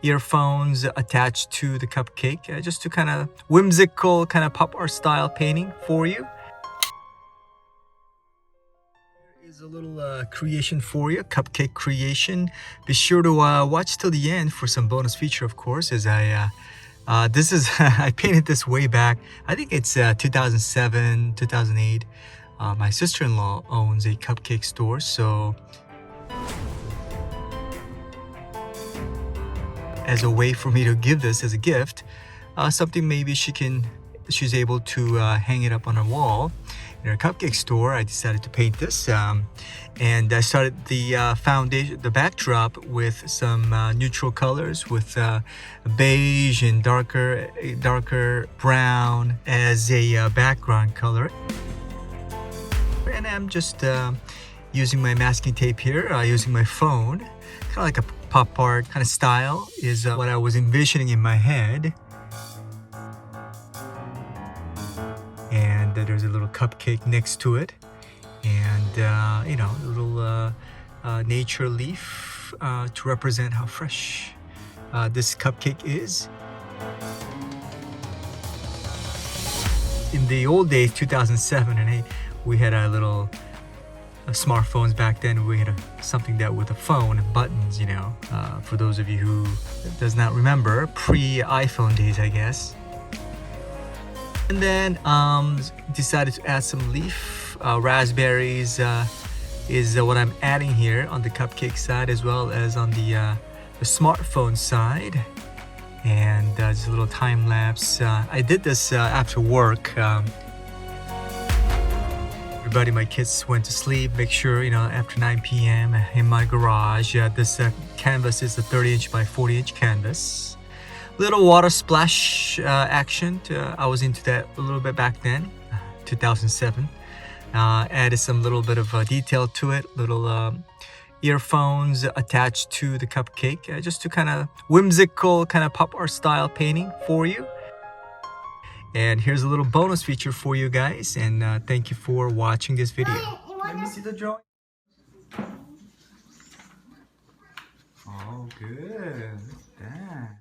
earphones attached to the cupcake, just to kind of whimsical kind of pop art style painting for you. Here is a little creation for you, cupcake creation. Be sure to watch till the end for some bonus feature, of course, as this is I painted this way back. I think it's 2007, 2008. My sister-in-law owns a cupcake store, so as a way for me to give this as a gift, something maybe she's able to hang it up on her wall in her cupcake store. I decided to paint this, and I started the foundation, the backdrop, with some neutral colors, with beige and darker brown as a background color. And I'm just using my masking tape here, using my phone, kind of like a pop art kind of style is what I was envisioning in my head. And there's a little cupcake next to it, and you know, a little nature leaf to represent how fresh this cupcake is. In the old days, 2007 and 8, we had a little smartphones back then. We had something that with a phone and buttons, you know, for those of you who does not remember, pre-iPhone days, I guess. And then decided to add some leaf. Raspberries is what I'm adding here on the cupcake side, as well as on the smartphone side. And just a little time lapse. I did this after work. Everybody, my kids went to sleep. Make sure, you know, after 9 p.m. in my garage. This canvas is a 30-inch by 40-inch canvas. Little water splash action. I was into that a little bit back then, 2007. Added some little bit of detail to it. Little earphones attached to the cupcake, just to kind of whimsical kind of pop art style painting for you. And here's a little bonus feature for you guys, and thank you for watching this video. Let me see the drawing. Oh, good. Look at that.